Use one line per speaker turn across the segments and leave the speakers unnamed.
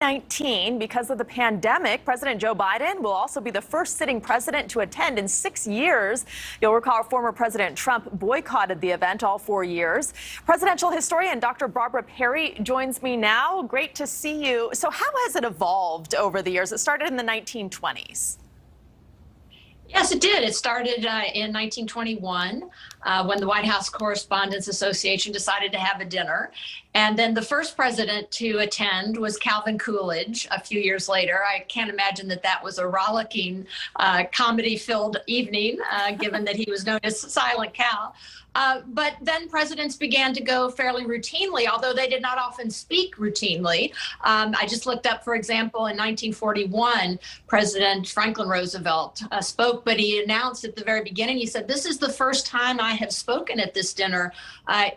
2019, because of the pandemic, President Joe Biden will also be the first sitting president to attend in 6 years. You'll recall former President Trump boycotted the event all 4 years. Presidential historian Dr. Barbara Perry joins me now. Great to see you. So how has it evolved over the years? It started in the 1920s.
Yes, it did. It started in 1921 when the White House Correspondents Association decided to have a dinner. And then the first president to attend was Calvin Coolidge a few years later. I can't imagine that that was a rollicking, comedy-filled evening, given that he was known as Silent Cal. But then presidents began to go fairly routinely, although they did not often speak routinely. I just looked up, for example, in 1941, President Franklin Roosevelt spoke, but he announced at the very beginning, he said, "This is the first time I have spoken at this dinner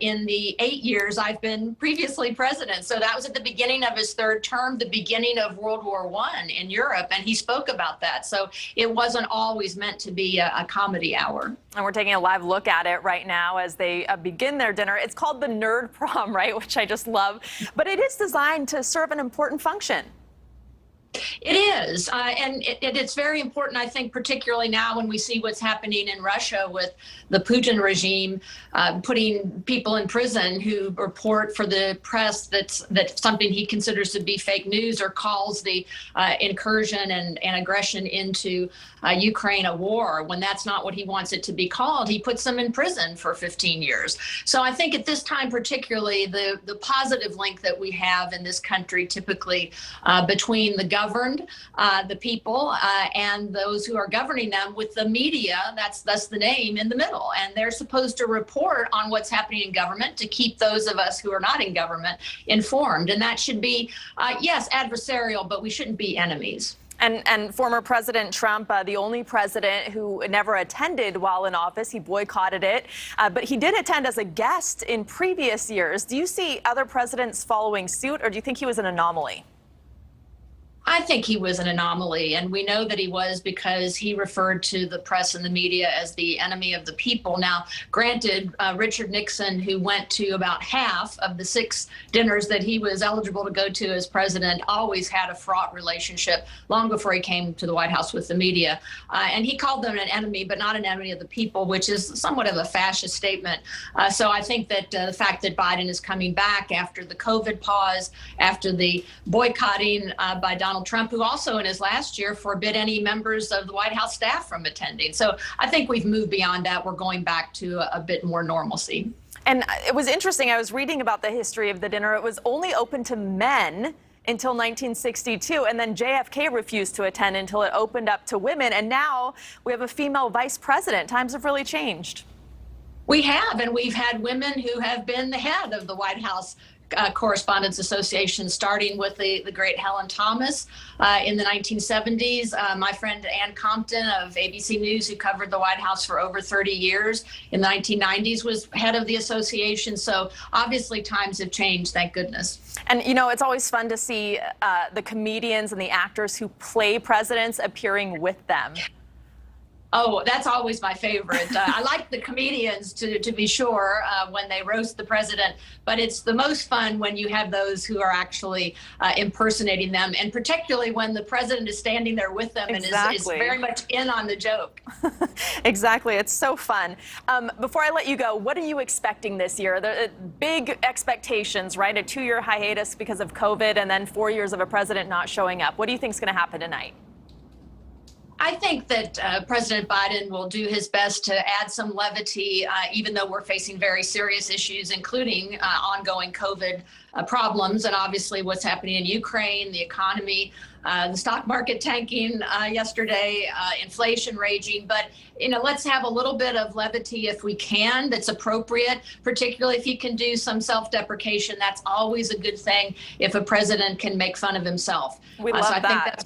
in the 8 years I've been previously president." So that was at the beginning of his third term, the beginning of World War I in Europe, and he spoke about that. So it wasn't always meant to be a comedy hour.
And we're taking a live look at it right now as they begin their dinner. It's called the NERD Prom, right, which I just love. But it is designed to serve an important function.
It is, and it's very important, I think, particularly now when we see what's happening in Russia with the Putin regime, putting people in prison who report for the press that's something he considers to be fake news or calls the incursion and aggression into Ukraine a war, when that's not what he wants it to be called. He puts them in prison for 15 years. So I think at this time, particularly, the positive link that we have in this country typically between the governed, the people, and those who are governing them with the media, that's the name, in the middle. And they're supposed to report on what's happening in government to keep those of us who are not in government informed. And that should be, yes, adversarial, but we shouldn't be enemies.
And former President Trump, the only president who never attended while in office, he boycotted it. But he did attend as a guest in previous years. Do you see other presidents following suit, or do you think he was an anomaly?
I think he was an anomaly, and we know that he was because he referred to the press and the media as the enemy of the people. Now, granted, Richard Nixon, who went to about half of the 6 dinners that he was eligible to go to as president, always had a fraught relationship long before he came to the White House with the media. And he called them an enemy, but not an enemy of the people, which is somewhat of a fascist statement. So I think that the fact that Biden is coming back after the COVID pause, after the boycotting by Donald Trump, who also in his last year forbid any members of the White House staff from attending. So I think we've moved beyond that. We're going back to a bit more normalcy.
And it was interesting. I was reading about the history of the dinner. It was only open to men until 1962, and then JFK refused to attend until it opened up to women. And now we have a female vice president. Times have really changed.
We have, and we've had women who have been the head of the White House Correspondents Association, starting with the great Helen Thomas in the 1970s. My friend Ann Compton of ABC News, who covered the White House for over 30 years in the 1990s, was head of the association. So obviously times have changed, thank goodness.
And, you know, it's always fun to see the comedians and the actors who play presidents appearing with them.
Oh, that's always my favorite. I like the comedians, to be sure, when they roast the president, but it's the most fun when you have those who are actually impersonating them, and particularly when the president is standing there with them.
Exactly.
And is very much in on the joke.
Exactly. It's so fun. Before I let you go, what are you expecting this year? The big expectations, right? A 2-year hiatus because of COVID, and then 4 years of a president not showing up. What do you think is going to happen tonight?
I think that President Biden will do his best to add some levity, even though we're facing very serious issues, including ongoing COVID problems, and obviously what's happening in Ukraine, the economy, the stock market tanking yesterday, inflation raging. But, you know, let's have a little bit of levity if we can. That's appropriate, particularly if he can do some self-deprecation. That's always a good thing if a president can make fun of himself.
We love
so I
that.
think that's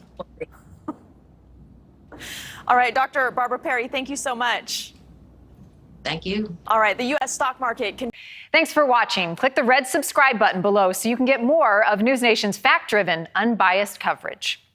All right, Dr. Barbara Perry, thank you so much.
Thank you.
All right, the U.S. stock market can...
Thanks for watching. Click the red subscribe button below so you can get more of NewsNation's fact-driven, unbiased coverage.